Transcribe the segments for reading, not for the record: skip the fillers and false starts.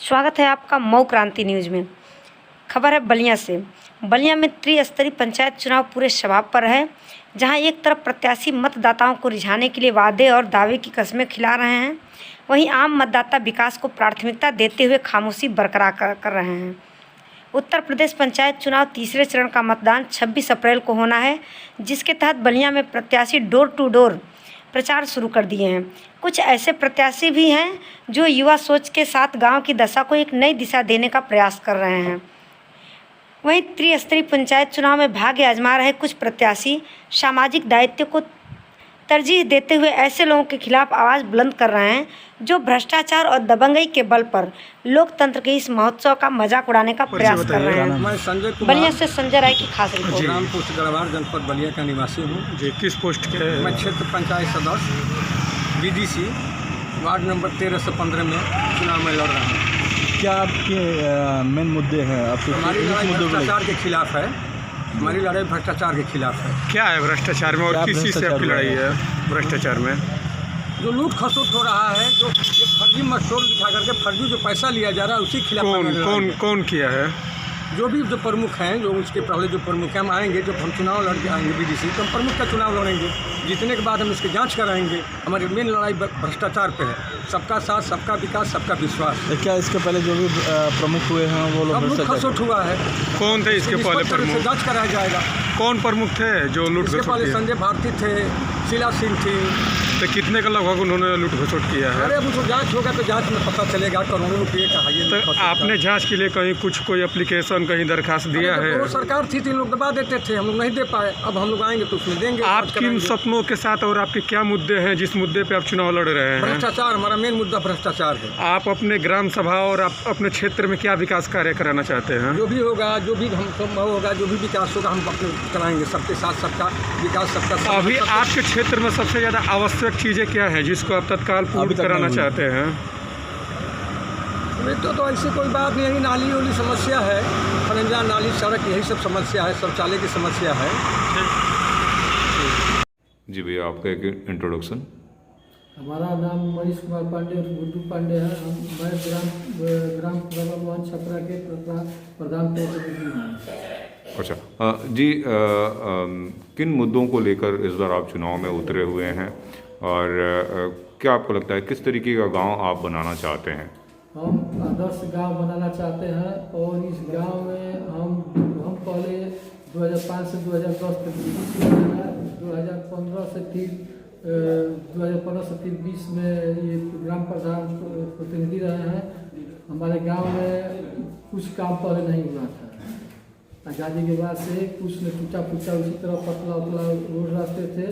स्वागत है आपका मऊ क्रांति न्यूज़ में। खबर है बलिया से। बलिया में त्रिस्तरीय पंचायत चुनाव पूरे शबाब पर है, जहां एक तरफ प्रत्याशी मतदाताओं को रिझाने के लिए वादे और दावे की कस्में खिला रहे हैं, वहीं आम मतदाता विकास को प्राथमिकता देते हुए खामोशी बरकरार कर रहे हैं। उत्तर प्रदेश पंचायत चुनाव तीसरे चरण का मतदान 26 अप्रैल को होना है, जिसके तहत बलिया में प्रत्याशी डोर टू डोर प्रचार शुरू कर दिए हैं। कुछ ऐसे प्रत्याशी भी हैं जो युवा सोच के साथ गांव की दशा को एक नई दिशा देने का प्रयास कर रहे हैं। वहीं त्रिस्तरीय पंचायत चुनाव में भाग्य आजमा रहे कुछ प्रत्याशी सामाजिक दायित्व को तरजीह देते हुए ऐसे लोगों के खिलाफ आवाज़ बुलंद कर रहे हैं जो भ्रष्टाचार और दबंगई के बल पर लोकतंत्र के इस महोत्सव का मजाक उड़ाने का प्रयास कर रहे हैं। बलिया से संजय राय की खास रिपोर्ट। ग्राम पोस्ट गढ़वार जनपद बलिया का निवासी हूँ जी। किस पोस्ट के? मैं क्षेत्र पंचायत सदस्य बीडीसी वार्ड नंबर 13 से 15 में चुनाव में लड़ रहा हूँ। क्या आपके मेन मुद्दे हैं? आपके हमारी लड़ाई भ्रष्टाचार के खिलाफ है। हमारी लड़ाई भ्रष्टाचार के खिलाफ है। क्या है भ्रष्टाचार में और किस चीज़ से आपकी लड़ाई है? भ्रष्टाचार में जो लूट खसोट हो रहा है, जो ये फर्जी मस्टोर दिखा करके फर्जी जो पैसा लिया जा रहा है, उसी खिलाफ कौन किया है? जो भी जो प्रमुख हैं, जो उसके पहले जो प्रमुख हैं, हम आएंगे जब हम चुनाव लड़के आएंगे बीडीसी, तो हम प्रमुख का चुनाव लड़ेंगे। जीतने के बाद हम इसकी जांच कराएंगे। हमारी मेन लड़ाई भ्रष्टाचार पे है। सबका साथ, सबका विकास, सबका विश्वास। क्या इसके पहले जो भी प्रमुख हुए हैं वो लोग लूट खसोट हुआ है? कौन थे इसके पहले प्रमुख? जांच कराया जाएगा। कौन प्रमुख थे जो लूट इसके पहले? संजय भारती थे, शीला सिंह थी। तो कितने का लगभग उन्होंने लूट घसोट किया है? अरे अब उसको जांच होगा तो जांच में पता चलेगा। करोड़ों रुपये का है। तो आपने जांच के लिए कहीं कोई एप्लीकेशन, कहीं दरखास्त दिया है? वो सरकार थी तो इन लोग दबा देते थे, हम लोग नहीं दे पाए। अब हम लोग आएंगे तो उसमें देंगे। आप किन सपनों के साथ और आपके क्या मुद्दे हैं जिस मुद्दे पे आप चुनाव लड़ रहे हैं? भ्रष्टाचार हमारा मेन मुद्दा भ्रष्टाचार है। आप अपने ग्राम सभा और आप अपने क्षेत्र में क्या विकास कार्य कराना चाहते हैं? जो भी होगा, जो भी हम संभव होगा, जो भी विकास होगा, हम अपने कराएंगे। सबके साथ सबका विकास, सबका। अभी आपके क्षेत्र में सबसे ज़्यादा आवश्यक चीज़ें क्या है जिसको आप तत्काल पूर्ण कराना चाहते हैं? तो ऐसी कोई बात नहीं है। नाली वाली समस्या है, खरंजा नाली, सड़क, यही सब समस्या है। शौचालय की समस्या है। जी भैया, आपका एक इंट्रोडक्शन। हमारा नाम मनीष कुमार पांडे और गुड्डू पांडे है। मैं ग्राम प्रधान छपरा के प्रधान प्रतिनिधि हूँ। अच्छा जी, किन मुद्दों को लेकर इस बार आप चुनाव में उतरे हुए हैं और क्या आपको लगता है किस तरीके का गांव आप बनाना चाहते हैं? हम आदर्श गांव बनाना चाहते हैं और इस गांव में हम पहले 2005 से 2010 तक बीडीसी रहे हैं। 2015 से फिर 2020 में ये ग्राम प्रधान प्रतिनिधि रहे हैं। हमारे गांव में कुछ काम पहले नहीं हुआ था। आज़ादी के बाद से कुछ न टूटा फूटा, उसी तरह पतला उतला रोड रास्ते थे।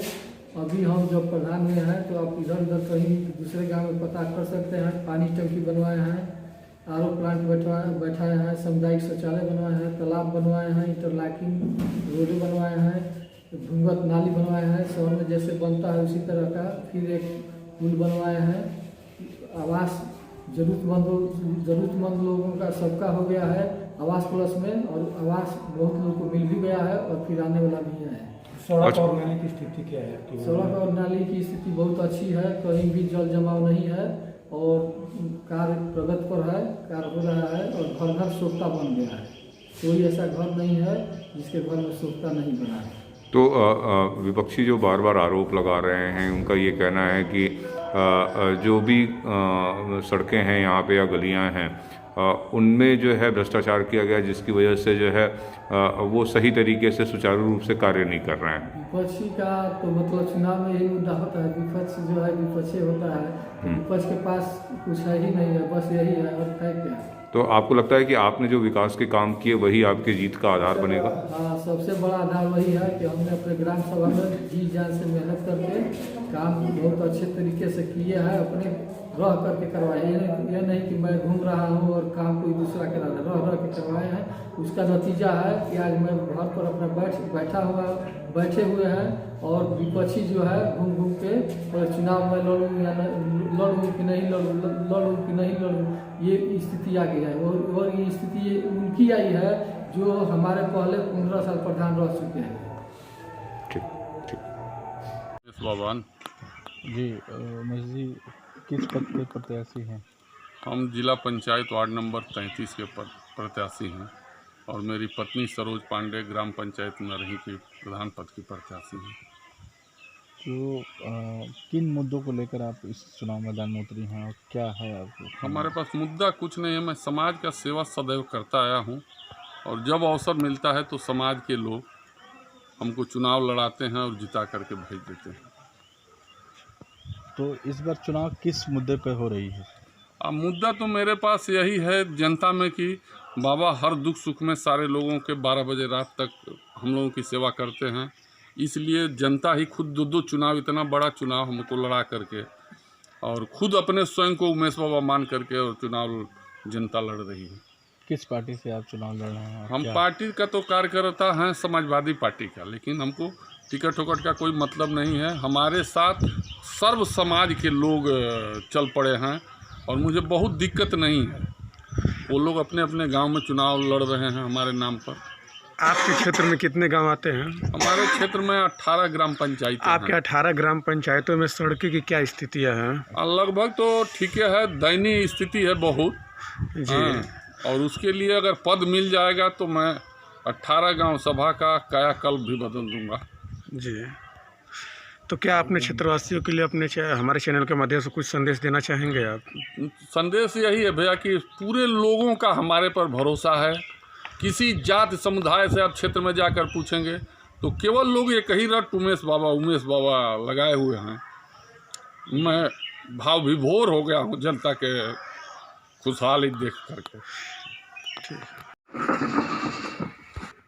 अभी हम जब प्रधान में हैं तो आप इधर उधर कहीं दूसरे गांव में पता कर सकते हैं। पानी टंकी बनवाए हैं, आरओ प्लांट बैठाए हैं, सामुदायिक शौचालय बनवाए हैं, तालाब बनवाए हैं, इंटरलॉकिंग रोडें बनवाए हैं, भूमिगत नाली बनवाए हैं, शहर में जैसे बनता है उसी तरह का। फिर एक पुल बनवाए हैं। आवास ज़रूरतमंद लोगों का सबका हो गया है आवास प्लस में, और आवास बहुत लोगों को मिल भी गया है और फिर आने वाला भी है। सड़क और नाली की स्थिति क्या है? सड़क और नाली की स्थिति बहुत अच्छी है, कहीं भी जल जमाव नहीं है और कार्य प्रगति पर है, कार्य हो रहा है और घर घर सोखता बन गया है। कोई ऐसा घर नहीं है जिसके घर में सोखता नहीं बना है। तो विपक्षी जो बार बार आरोप लगा रहे हैं, उनका ये कहना है कि जो भी सड़कें हैं यहाँ पे या गलियाँ हैं, उनमें जो है भ्रष्टाचार किया गया, जिसकी वजह से जो है वो सही तरीके से सुचारू रूप से कार्य नहीं कर रहे हैं। विपक्षी का तो मतलब चुनाव में यही मुद्दा होता है। विपक्ष जो है विपक्षी होता है। विपक्ष के पास कुछ है ही नहीं है, बस यही है और है क्या। तो आपको लगता है कि आपने जो विकास के काम किए वही आपकी जीत का आधार बनेगा? हाँ, सबसे बड़ा आधार वही है कि हमने अपने ग्राम सभा में जी जान से मेहनत करके काम बहुत अच्छे तरीके से किए हैं। अपने रह करके करवाए। ये नहीं कि मैं घूम रहा हूँ और काम कोई दूसरा करा रहा, रह के करवाए हैं। उसका नतीजा है कि आज मैं घर पर अपना बैठे हुए हैं और विपक्षी जो है घूम घूम के चुनाव में लड़ूँ या लड़ूँ कि नहीं लड़ूँ, ये स्थिति आ गई है। और ये स्थिति उनकी आई है जो हमारे पहले 15 साल प्रधान रह चुके हैं। ठीक। भगवान जी, मस्जिद किस पद के प्रत्याशी हैं? हम जिला पंचायत वार्ड नंबर 33 के प्रत्याशी हैं और मेरी पत्नी सरोज पांडे ग्राम पंचायत नरही के प्रधान पद की प्रत्याशी हैं। तो किन मुद्दों को लेकर आप इस चुनाव मैदान में उतरी हैं और क्या है आपको? हमारे पास मुद्दा कुछ नहीं है, मैं समाज का सेवा सदैव करता आया हूँ और जब अवसर मिलता है तो समाज के लोग हमको चुनाव लड़ाते हैं और जिता करके भेज देते हैं। तो इस बार चुनाव किस मुद्दे पर हो रही है? अब मुद्दा तो मेरे पास यही है जनता में कि बाबा हर दुख सुख में सारे लोगों के 12 बजे रात तक हम लोगों की सेवा करते हैं, इसलिए जनता ही खुद दो चुनाव, इतना बड़ा चुनाव हमको लड़ा करके और खुद अपने स्वयं को उमेश बाबा मान करके और चुनाव जनता लड़ रही है। किस पार्टी से आप चुनाव लड़ रहे हैं? हम पार्टी का तो कार्यकर्ता हैं समाजवादी पार्टी का, लेकिन हमको टिकट उकट का कोई मतलब नहीं है। हमारे साथ सर्व समाज के लोग चल पड़े हैं और मुझे बहुत दिक्कत नहीं है। वो लोग अपने अपने गांव में चुनाव लड़ रहे हैं हमारे नाम पर। आपके क्षेत्र में कितने गांव आते हैं? हमारे क्षेत्र में 18 ग्राम पंचायत। आपके 18 ग्राम पंचायतों में सड़क की क्या स्थितियाँ हैं? लगभग तो ठीक है, दयनीय स्थिति है बहुत जी। और उसके लिए अगर पद मिल जाएगा तो मैं 18 गांव सभा का कायाकल्प भी बदल दूंगा। जी, तो क्या अपने क्षेत्रवासियों के लिए अपने हमारे चैनल के माध्यम से कुछ संदेश देना चाहेंगे आप? संदेश यही है भैया कि पूरे लोगों का हमारे पर भरोसा है। किसी जाति समुदाय से आप क्षेत्र में जाकर पूछेंगे तो केवल लोग एक ही रट उमेश बाबा लगाए हुए हैं। मैं भाव विभोर हो गया हूँ जनता के खुशहाली देख करके।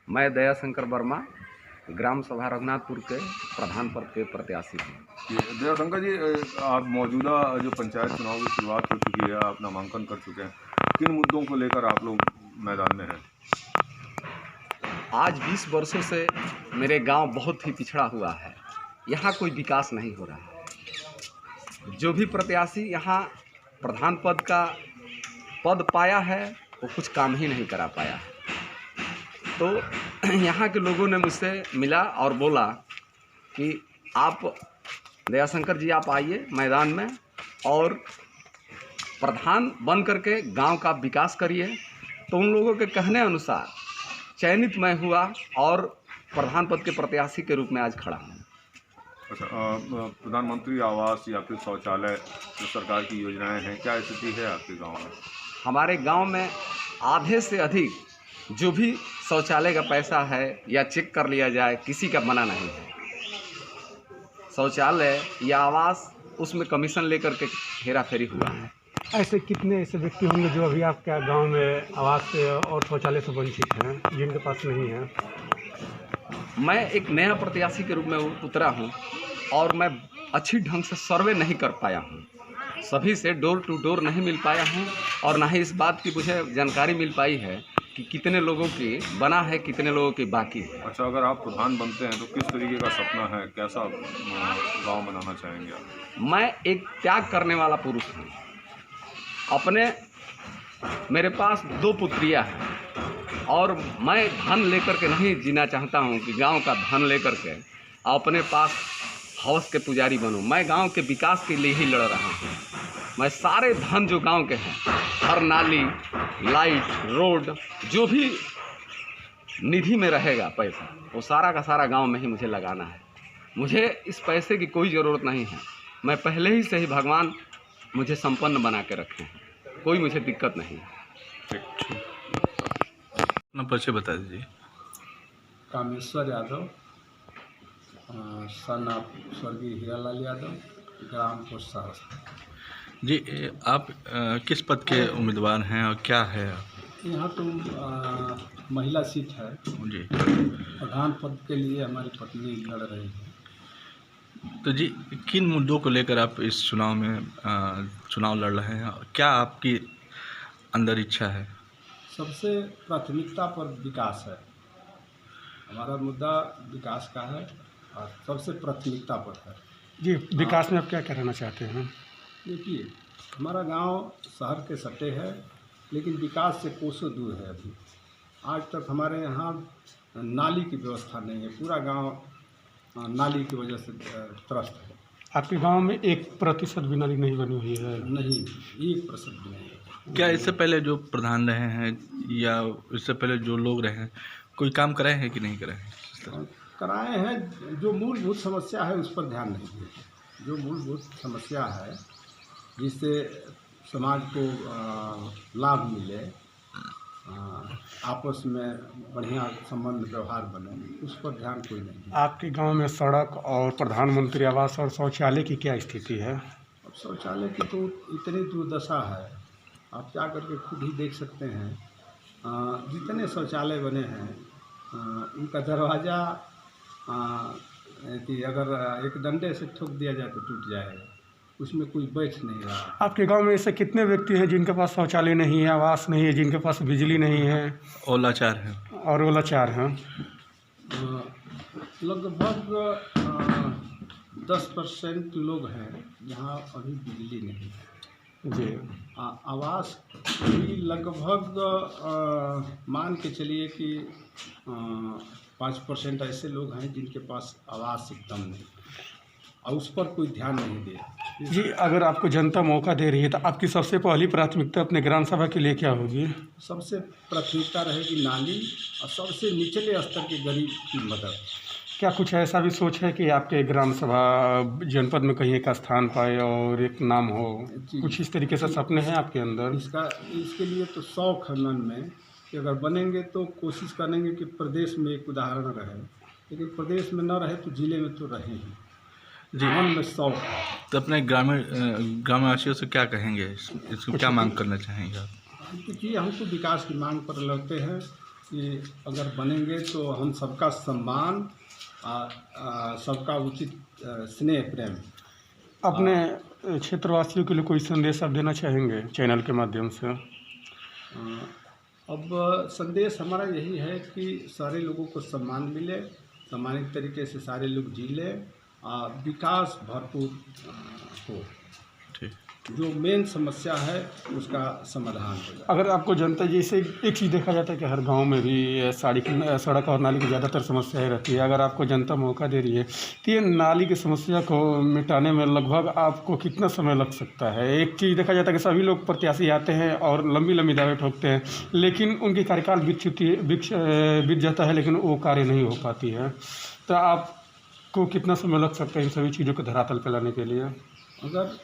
मैं दयाशंकर वर्मा ग्राम सभा रघुनाथपुर के प्रधान पद के प्रत्याशी हूँ। दयाशंकर जी, आप मौजूदा जो पंचायत चुनाव की शुरुआत हो चुकी है, आप नामांकन कर चुके हैं, किन मुद्दों को लेकर आप लोग मैदान में हैं? आज 20 वर्षों से मेरे गांव बहुत ही पिछड़ा हुआ है, यहाँ कोई विकास नहीं हो रहा है। जो भी प्रत्याशी यहाँ प्रधान पद का पद पाया है वो कुछ काम ही नहीं करा पाया है। तो यहाँ के लोगों ने मुझसे मिला और बोला कि आप दयाशंकर जी आप आइए मैदान में और प्रधान बन करके गांव का विकास करिए। तो उन लोगों के कहने अनुसार चयनित मैं हुआ और प्रधान पद के प्रत्याशी के रूप में आज खड़ा हूँ। अच्छा, प्रधानमंत्री आवास या फिर शौचालय जो सरकार की योजनाएं हैं, क्या स्थिति है आपके गांव में? हमारे गांव में आधे से अधिक जो भी शौचालय का पैसा है या चेक कर लिया जाए, किसी का मना नहीं है। शौचालय या आवास उसमें कमीशन लेकर के हेरा फेरी हुआ है। ऐसे कितने ऐसे व्यक्ति होंगे जो अभी आपके गांव में आवास से और शौचालय से वंचित हैं, जिनके पास नहीं है? मैं एक नया प्रत्याशी के रूप में उतरा हूं और मैं अच्छी ढंग से सर्वे नहीं कर पाया हूं, सभी से डोर टू डोर नहीं मिल पाया हूं और ना ही इस बात की मुझे जानकारी मिल पाई है कि कितने लोगों की बना है, कितने लोगों की बाकी है। अच्छा, अगर आप प्रधान बनते हैं तो किस तरीके का सपना है, कैसा गांव बनाना चाहेंगे आप? मैं एक त्याग करने वाला पुरुष हूँ। मेरे पास 2 पुत्रियाँ हैं और मैं धन लेकर के नहीं जीना चाहता हूँ कि गांव का धन लेकर के अपने पास हवस के पुजारी बनूँ। मैं गांव के विकास के लिए ही लड़ रहा हूँ। मैं सारे धन जो गांव के हैं, हर नाली, लाइट, रोड, जो भी निधि में रहेगा पैसा, वो सारा का सारा गांव में ही मुझे लगाना है। मुझे इस पैसे की कोई ज़रूरत नहीं है। मैं पहले ही से ही भगवान मुझे संपन्न बना के रखे हैं, कोई मुझे दिक्कत नहीं है। अपना परिचय बता दीजिए। कामेश्वर यादव, सन ऑफ स्वर्गीय हीरालाल यादव, ग्राम पोस्ट सहरसा। जी, आप किस पद के उम्मीदवार हैं और क्या है? यहाँ तो महिला सीट है जी, प्रधान पद के लिए हमारी पत्नी लड़ रही है। तो जी, किन मुद्दों को लेकर आप इस चुनाव में चुनाव लड़ रहे हैं? क्या आपकी अंदर इच्छा है? सबसे प्राथमिकता पर विकास है। हमारा मुद्दा विकास का है और सबसे प्राथमिकता पर है। जी, विकास में आप क्या कराना चाहते हैं? देखिए, हमारा गांव शहर के सटे है, लेकिन विकास से कोसों दूर है। अभी आज तक हमारे यहाँ नाली की व्यवस्था नहीं है। पूरा गांव नाली की वजह से त्रस्त है। आपके गांव में 1% भी नाली नहीं बनी हुई है? नहीं, 1% भी नहीं है। क्या इससे पहले जो प्रधान रहे हैं या इससे पहले जो लोग रहे हैं कोई काम कराए हैं कि नहीं कराए हैं? कराए हैं, जो मूलभूत समस्या है उस पर ध्यान नहीं दिए। जो मूलभूत समस्या है जिससे समाज को लाभ मिले, आपस में बढ़िया संबंध व्यवहार बने, उस पर ध्यान कोई नहीं दिया। आपके गांव में सड़क और प्रधानमंत्री आवास और शौचालय की क्या स्थिति है? अब शौचालय की तो इतनी दुर्दशा है, आप जा करके खुद ही देख सकते हैं। जितने शौचालय बने हैं उनका दरवाज़ा कि अगर एक डंडे से ठोक दिया जाए तो टूट जाएगा, उसमें कोई बैठ नहीं रहा। आपके गांव में ऐसे कितने व्यक्ति हैं जिनके पास शौचालय नहीं है, आवास नहीं है, जिनके पास बिजली नहीं है और लाचार हैं? और वो लाचार हैं? लगभग 10% लोग हैं जहाँ अभी बिजली नहीं है जी। आवास भी लगभग मान के चलिए कि 5% ऐसे लोग हैं जिनके पास आवास एकदम नहीं और उस पर कोई ध्यान नहीं दे। जी, अगर आपको जनता मौका दे रही है तो आपकी सबसे पहली प्राथमिकता अपने ग्राम सभा के लिए क्या होगी? सबसे प्राथमिकता रहेगी नाली और सबसे निचले स्तर के गरीब की मदद। क्या कुछ ऐसा भी सोच है कि आपके ग्राम सभा जनपद में कहीं एक स्थान पाए और एक नाम हो? कुछ इस तरीके से सपने हैं आपके अंदर? इसके लिए तो शौक है मन में कि अगर बनेंगे तो कोशिश करेंगे कि प्रदेश में एक उदाहरण रहे, लेकिन प्रदेश में न रहे तो जिले में तो रहे ही। जी, मन में शौक है। तो अपने ग्रामवासियों से क्या कहेंगे, इसको क्या मांग करना चाहेंगे आप? देखिए, हम तो विकास की मांग पर लड़ते हैं कि अगर बनेंगे तो हम सबका सम्मान, सबका उचित स्नेह प्रेम। अपने क्षेत्रवासियों के लिए कोई संदेश आप देना चाहेंगे चैनल के माध्यम से? अब संदेश हमारा यही है कि सारे लोगों को सम्मान मिले, सम्मानित तरीके से सारे लोग जी लें, विकास भरपूर हो। ठीक। जो मेन समस्या है उसका समाधान हो जाए। अगर आपको जनता जैसे एक चीज़ देखा जाता है कि हर गांव में भी सड़क और नाली की ज़्यादातर समस्याएं रहती है, अगर आपको जनता मौका दे रही है तो ये नाली की समस्या को मिटाने में लगभग आपको कितना समय लग सकता है? एक चीज़ देखा जाता है कि सभी लोग प्रत्याशी आते हैं और लंबी लंबी दावे ठोकते हैं, लेकिन उनकी कार्यकाल बीत जाता है लेकिन वो कार्य नहीं हो पाती है। तो आपको कितना समय लग सकता है इन सभी चीज़ों को धरातल पर लाने के लिए? अगर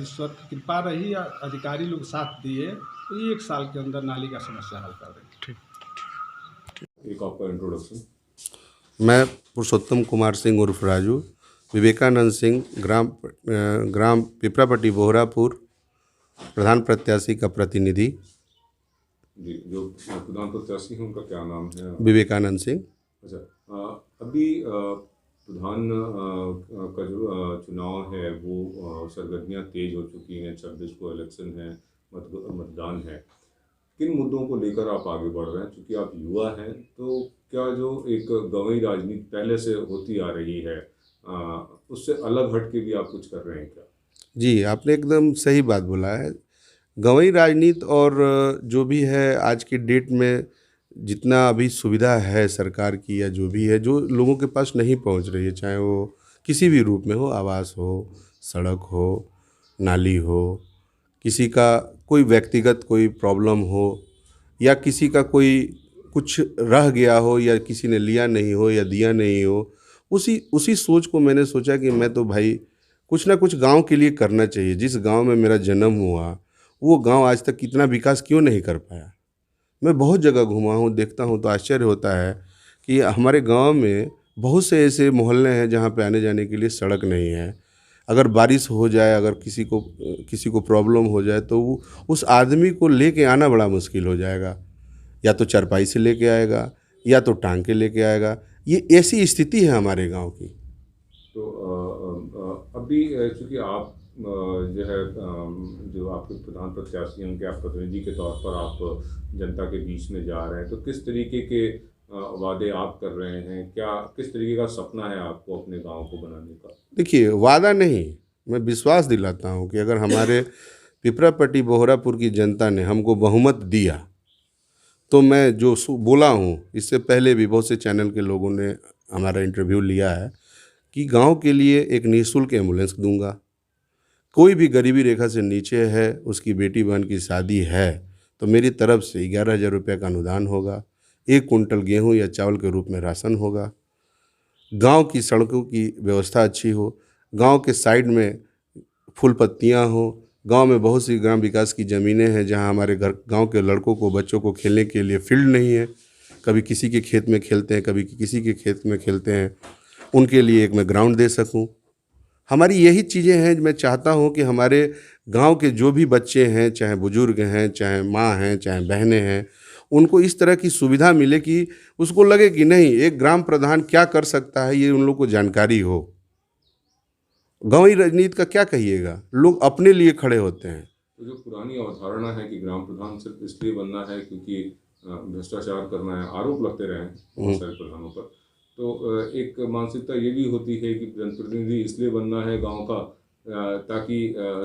ईश्वर की कृपा रही या अधिकारी लोग साथ दिए तो 1 साल के अंदर नाली का समस्या हल कर देंगे। एक आपका इंट्रोडक्शन। मैं पुरुषोत्तम कुमार सिंह उर्फ राजू, विवेकानंद सिंह, ग्राम पिपरापट्टी बोहरापुर, प्रधान प्रत्याशी का प्रतिनिधि। जी, जो प्रधान प्रत्याशी हैं उनका क्या नाम है? विवेकानंद सिंह। अच्छा, अभी प्रधान का जो चुनाव है वो सरगर्मियाँ तेज हो चुकी हैं, 26 को इलेक्शन है, मतदान है। किन मुद्दों को लेकर आप आगे बढ़ रहे हैं? क्योंकि आप युवा हैं, तो क्या जो एक गंवई राजनीति पहले से होती आ रही है उससे अलग हट के भी आप कुछ कर रहे हैं क्या? जी, आपने एकदम सही बात बोला है। गंवई राजनीति और जो भी है आज की डेट में जितना अभी सुविधा है सरकार की या जो भी है, जो लोगों के पास नहीं पहुंच रही है, चाहे वो किसी भी रूप में हो, आवास हो, सड़क हो, नाली हो, किसी का कोई व्यक्तिगत कोई प्रॉब्लम हो या किसी का कोई कुछ रह गया हो या किसी ने लिया नहीं हो या दिया नहीं हो, उसी सोच को मैंने सोचा कि मैं तो भाई कुछ ना कुछ गांव के लिए करना चाहिए। जिस गांव में मेरा जन्म हुआ वो गांव आज तक इतना विकास क्यों नहीं कर पाया? मैं बहुत जगह घूमा हूँ, देखता हूँ तो आश्चर्य होता है कि हमारे गांव में बहुत से ऐसे मोहल्ले हैं जहाँ पे आने जाने के लिए सड़क नहीं है। अगर बारिश हो जाए, अगर किसी को प्रॉब्लम हो जाए तो वो उस आदमी को लेके आना बड़ा मुश्किल हो जाएगा। या तो चारपाई से लेके आएगा या तो टांग के लेके आएगा। ये ऐसी स्थिति है हमारे गाँव की। तो अभी चूँकि आप जो है जो आपके प्रधान प्रत्याशी हैं उनके आप प्रतिनिधि के तौर पर आप जनता के बीच में जा रहे हैं, तो किस तरीके के वादे आप कर रहे हैं? क्या किस तरीके का सपना है आपको अपने गांव को बनाने का? देखिए, वादा नहीं, मैं विश्वास दिलाता हूँ कि अगर हमारे पिपरापट्टी बोहरापुर की जनता ने हमको बहुमत दिया तो मैं जो बोला हूँ, इससे पहले भी बहुत से चैनल के लोगों ने हमारा इंटरव्यू लिया है कि गांव के लिए एक निःशुल्क एम्बुलेंस दूंगा, कोई भी गरीबी रेखा से नीचे है, उसकी बेटी बहन की शादी है, तो मेरी तरफ से 11,000 रुपये का अनुदान होगा, 1 कुंटल गेहूं या चावल के रूप में राशन होगा। गांव की सड़कों की व्यवस्था अच्छी हो, गांव के साइड में फूल पत्तियां हो, गांव में बहुत सी ग्राम विकास की ज़मीनें हैं जहां हमारे गांव के लड़कों को, बच्चों को खेलने के लिए फील्ड नहीं है, कभी किसी के खेत में खेलते हैं, कभी किसी के खेत में खेलते हैं, उनके लिए एक मैं ग्राउंड दे सकूं। हमारी यही चीज़ें हैं। मैं चाहता हूं कि हमारे गांव के जो भी बच्चे हैं, चाहे बुजुर्ग हैं, चाहे माँ हैं, चाहे बहनें हैं, उनको इस तरह की सुविधा मिले कि उसको लगे कि नहीं, एक ग्राम प्रधान क्या कर सकता है, ये उन लोगों को जानकारी हो। गांवी राजनीति का क्या कहिएगा, लोग अपने लिए खड़े होते हैं। तो जो पुरानी अवधारणा है कि ग्राम प्रधान सिर्फ इसलिए बनना है क्योंकि भ्रष्टाचार करना है, आरोप लगते रहे हैं बहुत सारे प्रधानों पर, तो एक मानसिकता ये भी होती है कि जनप्रतिनिधि इसलिए बनना है गांव का ताकि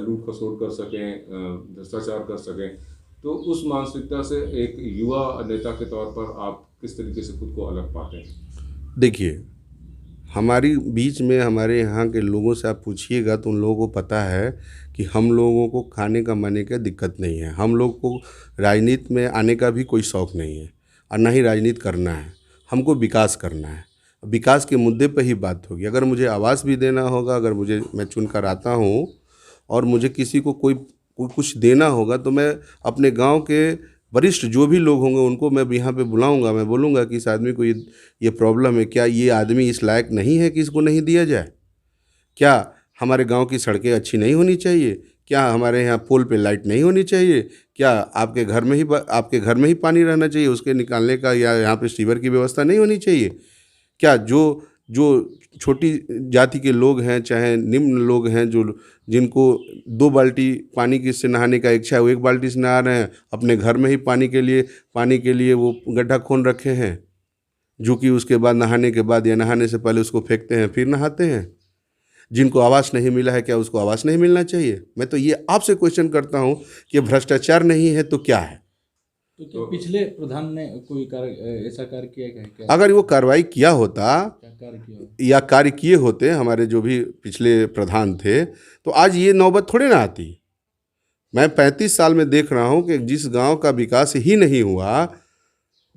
लूट खसोट कर सकें, भ्रष्टाचार कर सकें। तो उस मानसिकता से एक युवा नेता के तौर पर आप किस तरीके से खुद को अलग पाते हैं? देखिए, हमारी बीच में हमारे यहाँ के लोगों से आप पूछिएगा तो उन लोगों को पता है कि हम लोगों को खाने का माने का दिक्कत नहीं है। हम लोग को राजनीति में आने का भी कोई शौक़ नहीं है और ना ही राजनीति करना है। हमको विकास करना है। विकास के मुद्दे पर ही बात होगी। अगर मुझे आवास भी देना होगा, अगर मैं चुनकर आता हूँ और मुझे किसी को कोई कुछ देना होगा, तो मैं अपने गांव के वरिष्ठ जो भी लोग होंगे उनको मैं यहाँ पे बुलाऊंगा। मैं बोलूँगा कि इस आदमी को ये प्रॉब्लम है, क्या ये आदमी इस लायक नहीं है कि इसको नहीं दिया जाए? क्या हमारे गांव की सड़कें अच्छी नहीं होनी चाहिए? क्या हमारे यहाँ पोल पे लाइट नहीं होनी चाहिए? क्या आपके घर में ही पानी रहना चाहिए, उसके निकालने का, या यहाँ पे सीवर की व्यवस्था नहीं होनी चाहिए? क्या जो छोटी जाति के लोग हैं, चाहे निम्न लोग हैं, जिनको 2 बाल्टी पानी से नहाने का इच्छा है, वो 1 बाल्टी से नहा रहे हैं, अपने घर में ही पानी के लिए वो गड्ढा खोन रखे हैं, जो कि उसके बाद नहाने के बाद या नहाने से पहले उसको फेंकते हैं, फिर नहाते हैं। जिनको आवास नहीं मिला है, क्या उसको आवास नहीं मिलना चाहिए? मैं तो ये आपसे क्वेश्चन करता हूँ कि भ्रष्टाचार नहीं है तो क्या है? तो पिछले प्रधान ने कोई ऐसा कार्य किया क्या? अगर वो कार्रवाई किया होता या कार्य किए होते हमारे जो भी पिछले प्रधान थे, तो आज ये नौबत थोड़े ना आती। मैं 35 साल में देख रहा हूँ कि जिस गांव का विकास ही नहीं हुआ,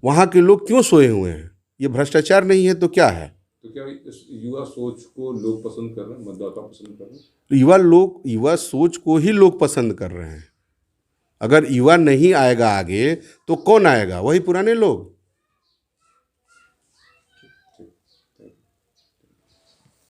वहाँ के लोग क्यों सोए हुए हैं? ये भ्रष्टाचार नहीं है तो क्या है? तो क्या इस युवा सोच को लोग पसंद कर रहे हैं, मतदाता पसंद कर रहे हैं? युवा सोच को ही लोग पसंद कर रहे हैं। अगर युवा नहीं आएगा आगे तो कौन आएगा? वही पुराने लोग।